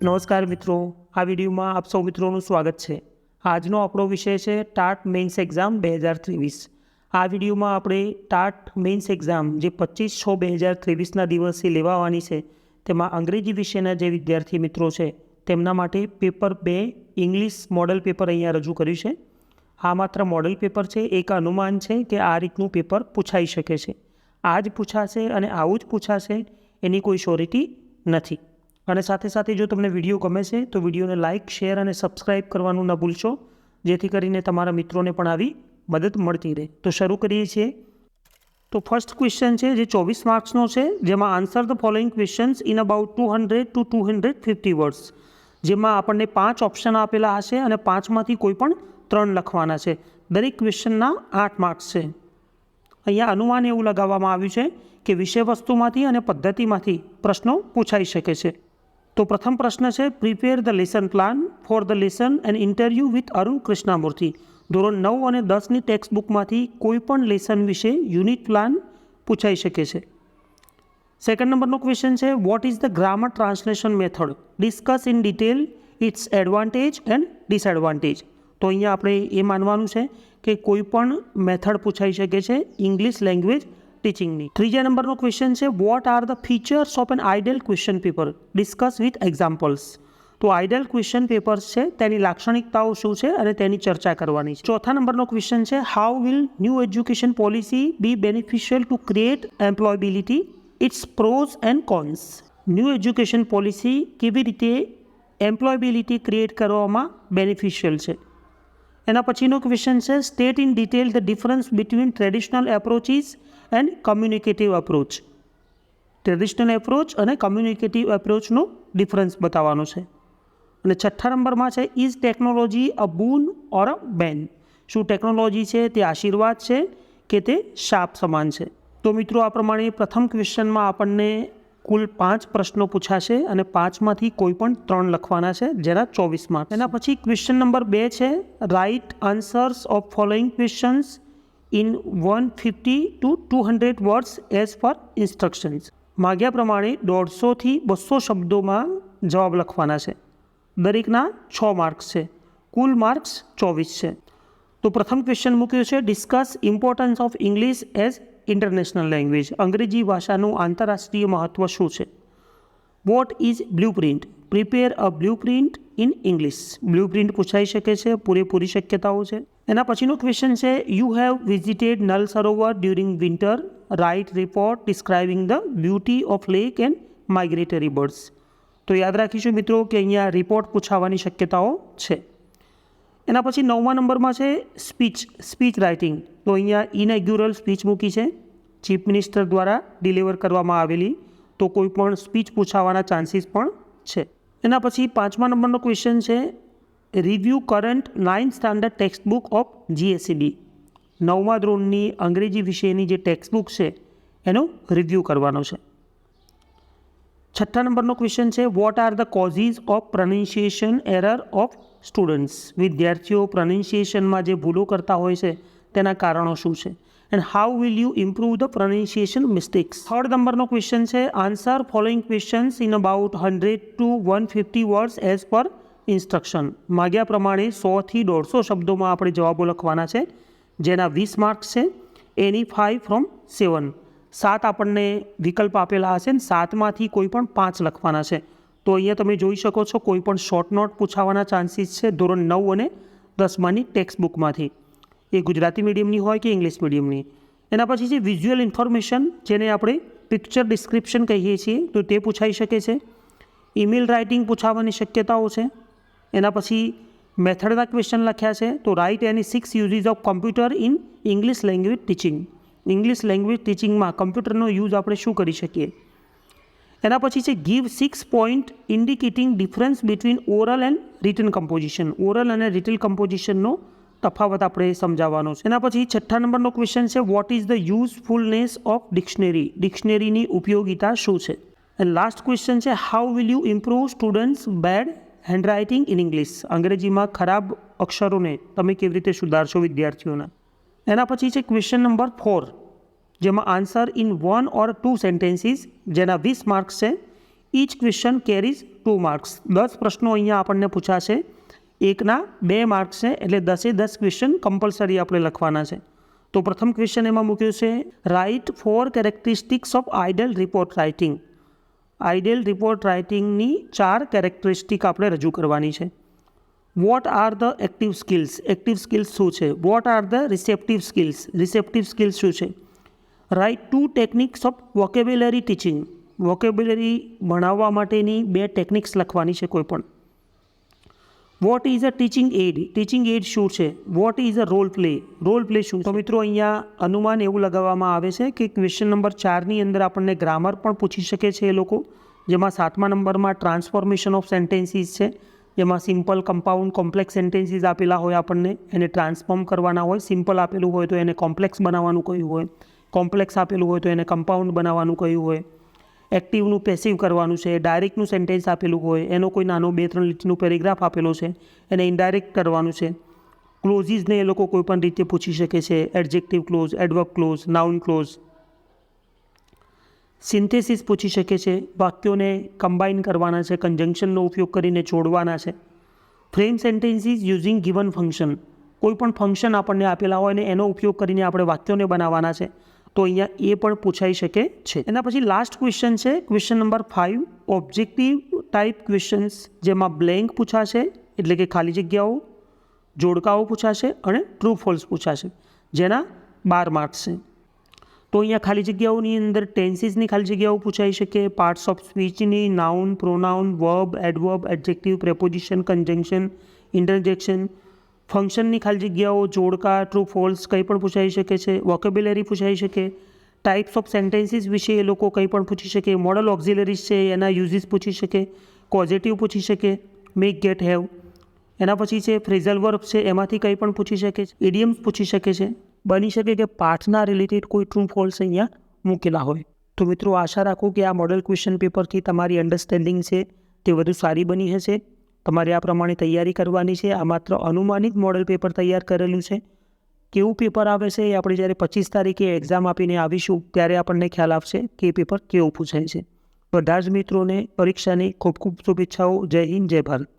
નમસ્કાર મિત્રો, આ વિડીયોમાં આપ સૌ મિત્રોનું સ્વાગત છે। આજનો આપણો વિષય છે ટાટ મેઇન્સ એક્ઝામ 2023। આ વિડીયોમાં આપણે ટાટ મેઇન્સ એક્ઝામ જે 25/6/2023ના દિવસે લેવાવાની છે તેમાં અંગ્રેજી વિષયના જે વિદ્યાર્થી મિત્રો છે તેમના માટે પેપર 2 ઇંગ્લિશ મોડલ પેપર અહીંયા રજૂ કર્યું છે। આ માત્ર મોડલ પેપર છે, એક અનુમાન છે કે આ રીતનું પેપર પૂછાઈ શકે છે। આ જ પૂછાશે અને આવું જ પૂછાશે એની કોઈ શ્યોરિટી નથી। અને સાથે સાથે જો તમને વિડીયો ગમે છે તો વિડીયોને લાઇક, શેર અને સબસ્ક્રાઇબ કરવાનું ન ભૂલશો, જેથી કરીને તમારા મિત્રોને પણ આવી મદદ મળતી રહે। તો શરૂ કરીએ છીએ। તો ફર્સ્ટ ક્વેશ્ચન છે જે 24 માર્ક્સનો છે, જેમાં answer the following questions in about 200 to 250 words. જેમાં આપણને 5 ઓપ્શન આપેલા હશે અને 5માંથી કોઈ પણ 3 લખવાના છે। દરેક ક્વેશ્ચનના 8 માર્ક્સ છે। અહીંયા અનુમાન એવું લગાવવામાં આવ્યું છે કે વિષય વસ્તુમાંથી અને પદ્ધતિમાંથી પ્રશ્નો પૂછાઈ શકે છે। તો પ્રથમ પ્રશ્ન છે, prepare the lesson plan for the lesson and interview with Arun Krishnamurthy. ધોરણ 9 અને 10ની ટેક્સ્ટ બુકમાંથી કોઈ પણ લેસન વિશે યુનિટ પ્લાન પૂછાઈ શકે છે। સેકન્ડ નંબરનો ક્વેશ્ચન છે, what is the grammar translation method? Discuss in detail its advantage and disadvantage. તો અહીંયા આપણે એ માનવાનું છે કે કોઈ પણ મેથડ પૂછાઈ શકે છે ઇંગ્લિશ લેંગ્વેજ ટીચિંગની। ત્રીજા નંબરનો ક્વેશ્ચન છે, what are the features of an ideal question paper? Discuss with examples. તો આઇડલ ક્વેશ્ચન પેપર્સ છે તેની લાક્ષણિકતાઓ શું છે અને તેની ચર્ચા કરવાની છે। ચોથા નંબરનો ક્વેશ્ચન છે, how will new education policy be beneficial to create employability? Its pros and cons. New education policy કેવી રીતે એમ્પ્લોયબિલિટી ક્રિએટ કરવામાં બેનિફિશિયલ છે। એના પછીનો ક્વેશ્ચન છે, state in detail the difference between traditional approaches and communicative approach. Traditional approach અને communicative એપ્રોચનો difference બતાવવાનો છે। અને છઠ્ઠા નંબરમાં છે, ઇઝ ટેકનોલોજી અ બૂન ઓર અ બેન? શું ટેકનોલોજી છે તે આશીર્વાદ છે કે તે શાપ સમાન છે? તો મિત્રો આ પ્રમાણે પ્રથમ ક્વેશ્ચનમાં આપણને કુલ 5 પ્રશ્નો પૂછાશે અને 5માંથી કોઈ પણ 3 લખવાના છે, જેના 24 માર્ક્સ। એના પછી ક્વેશ્ચન નંબર 2 છે, write answers of following questions in 150 to 200 words as per instructions. માગ્યા પ્રમાણે 150થી 200 શબ્દોમાં જવાબ લખવાના છે। દરેકના 6 માર્ક્સ છે, કુલ માર્ક્સ 24 છે। તો પ્રથમ ક્વેશ્ચન મૂક્યો છે, discuss importance of English as international language. અંગ્રેજી ભાષાનું આંતરરાષ્ટ્રીય મહત્વ શું છે? What is blueprint? Prepare a blueprint in English. Blueprint પૂછાઈ શકે છે, પૂરેપૂરી શક્યતાઓ છે। એના પછીનો ક્વેશ્ચન છે, you have visited Nal Sarovar during winter, write report describing the beauty of lake and migratory birds. તો યાદ રાખીશું મિત્રો કે અહીંયા રિપોર્ટ પૂછાવાની શક્યતાઓ છે। એના પછી 9મા નંબરમાં છે, સ્પીચ રાઇટિંગ। તો અહીંયા ઇનેગ્યુરલ સ્પીચ મૂકી છે, ચીફ મિનિસ્ટર દ્વારા ડિલિવર કરવામાં આવેલી, તો કોઈ પણ સ્પીચ પૂછાવાના ચાન્સીસ પણ છે। એના પછી 5મા નંબરનો ક્વેશ્ચન છે, review current 9th standard text book of GSEB। 9મા ધોરણની અંગ્રેજી વિષયની જે ટેક્સ્ટ બુક છે એનો રિવ્યૂ કરવાનો છે। 6થા નંબરનો ક્વેશ્ચન છે, what are the causes of pronunciation error of students? વિદ્યાર્થીઓ પ્રોનાઉન્સિએશનમાં જે ભૂલો કરતા હોય છે તેના કારણો શું છે? And how will you improve the pronunciation mistakes? 3rd નંબરનો ક્વેશ્ચન છે, answer following questions in about 100 to 150 words as per instruction. માગ્યા પ્રમાણે 100થી 150 શબ્દોમાં આપણે જવાબો લખવાના છે, જેના 20 માર્ક્સ છે। એની 5 from 7, 7 આપણને વિકલ્પ આપેલા હશે ને 7માંથી કોઈ પણ 5 લખવાના છે। તો અહીંયા તમે જોઈ શકો છો કોઈ પણ શોર્ટ નોટ પૂછાવાના ચાન્સીસ છે ધોરણ 9 અને 10માની ટેક્સ્ટ બુકમાંથી, એ ગુજરાતી મીડિયમની હોય કે ઇંગ્લિશ મીડિયમની। એના પછી છે વિઝ્યુઅલ ઇન્ફોર્મેશન, જેને આપણે પિક્ચર ડિસ્ક્રિપ્શન કહીએ છીએ, તો તે પૂછાઈ શકે છે। ઈમેલ રાઇટિંગ પૂછાવાની શક્યતાઓ છે। એના પછી મેથડના ક્વેશ્ચન લખ્યા છે, તો write any 6 uses of computer in English language teaching. English language ટીચિંગમાં કમ્પ્યુટરનો યુઝ આપણે શું કરી શકીએ? એના પછી છે, give 6 point indicating difference between oral and written composition. Oral અને રિટન કમ્પોઝિશનનો તફાવત આપણે સમજાવવાનો છે। એના પછી 6થા નંબરનો ક્વેશ્ચન છે, what is the usefulness of dictionary? ડિક્શનરીની ઉપયોગિતા શું છે? એન્ડ લાસ્ટ ક્વેશ્ચન છે, how will you improve students bad handwriting in English? અંગ્રેજીમાં ખરાબ અક્ષરોને તમે કેવી રીતે સુધારશો વિદ્યાર્થીઓના? એના પછી છે ક્વેશ્ચન નંબર 4, જેમાં આન્સર ઇન 1 or 2 સેન્ટેન્સીસ, જેના 20 માર્ક્સ છે। Inch question carries 2 marks. 10 પ્રશ્નો અહીંયા આપણને પૂછાશે, એકના 2 માર્ક્સ છે, એટલે 10 ક્વેશ્ચન કમ્પલસરી આપણે લખવાના છે. તો પ્રથમ ક્વેશ્ચન એમાં મૂક્યું છે, write 4 characteristics of ideal report writing. Ideal report રાઇટિંગની 4 કેરેક્ટરિસ્ટિક આપણે રજૂ કરવાની છે. What are the active skills, active skills શું છે? What are the receptive skills, receptive skills શું છે? Write 2 techniques of vocabulary teaching, vocabulary ભણાવવા માટેની 2 ટેકનિક્સ લખવાની છે કોઈ પણ. What is a teaching aid, teaching aid શું છે? What is a role play, role play શું? તો મિત્રો અહીંયા અનુમાન એવું લગાવવામાં આવે છે કે ક્વેશ્ચન નંબર 4ની અંદર આપણને ગ્રામર પણ પૂછી શકે છે એ લોકો, જેમાં 7મા નંબરમાં ટ્રાન્સફોર્મેશન ઓફ સેન્ટેન્સીસ છે, જેમાં સિમ્પલ, કમ્પાઉન્ડ, કોમ્પ્લેક્સ સેન્ટેન્સીસ આપેલા હોય આપણને, એને ટ્રાન્સફોર્મ કરવાના હોય. સિમ્પલ આપેલું હોય તો એને કોમ્પ્લેક્સ બનાવવાનું કહ્યું હોય, કોમ્પ્લેક્સ આપેલું હોય તો એને કમ્પાઉન્ડ બનાવવાનું કહ્યું હોય. એક્ટિવનું પેસિવ કરવાનું છે, ડાયરેક્ટનું સેન્ટેન્સ આપેલું હોય, એનો કોઈ નાનો 2-3 લીટીનું પેરેગ્રાફ આપેલો છે, એને ઇનડાયરેક્ટ કરવાનું છે. ક્લોઝિસને એ લોકો કોઈ પણ રીતે પૂછી શકે છે, adjective clause, adverb clause, noun clause. Synthesis પૂછી શકે છે, વાક્યોને કમ્બાઇન કરવાના છે, કન્જંક્શનનો ઉપયોગ કરીને જોડવાના છે. Frame sentences using given function, કોઈ પણ ફંક્શન આપણને આપેલા હોય ને એનો ઉપયોગ કરીને આપણે વાક્યોને બનાવવાના છે, તો અહીંયા એ પણ પૂછાઈ શકે છે. એના પછી લાસ્ટ ક્વેશ્ચન છે question number 5, objective type questions, જેમાં બ્લેન્ક પૂછાશે એટલે કે ખાલી જગ્યાઓ, જોડકાઓ પૂછાશે અને ટ્રુ ફોલ્સ પૂછાશે, જેના 12 માર્ક્સ છે. તો અહીંયા ખાલી જગ્યાઓની અંદર ટેન્સીસની ખાલી જગ્યાઓ પૂછાઈ શકે, પાર્ટ્સ ઓફ સ્પીચની, noun, pronoun, verb, adverb, adjective, preposition, conjunction, interjection. ફંક્શનની ખાલી જગ્યાઓ, જોડકા, ટ્રુ ફોલ્સ કંઈ પણ પૂછાઈ શકે છે. વોકેબ્યુલરી પૂછાઈ શકે. ટાઈપ્સ ઓફ સેન્ટેન્સીસ વિશે એ લોકો કંઈ પણ પૂછી શકે. મોડલ ઓક્ઝિલરીઝ છે એના યુઝિસ પૂછી શકે. કોઝેટિવ પૂછી શકે, મેક, ગેટ, હેવ. એના પછી છે ફ્રેઝલ વર્બ છે, એમાંથી કંઈ પણ પૂછી શકે છે. ઇડિયમ્સ પૂછી શકે છે. બની શકે કે પાઠના રિલેટેડ કોઈ ટ્રુ ફોલ્સ અહીંયા મૂકેલા હોય. તો મિત્રો આશા રાખું કે આ મોડલ ક્વેશ્ચન પેપરથી તમારી અન્ડરસ્ટેન્ડિંગ છે તે વધુ સારી બની હશે. તમારે આ પ્રમાણે તૈયારી કરવાની છે. આ માત્ર અનુમાનિત મોડલ પેપર તૈયાર કરેલું છે. કેવું પેપર આવે છે એ આપણે જ્યારે 25 તારીખે એક્ઝામ આપીને આવીશું ત્યારે આપણને ખ્યાલ આવશે કે એ પેપર કેવું પૂછાય છે. બધા જ મિત્રોને પરીક્ષાની ખૂબ ખૂબ શુભેચ્છાઓ. જય હિન્દ, જય ભારત.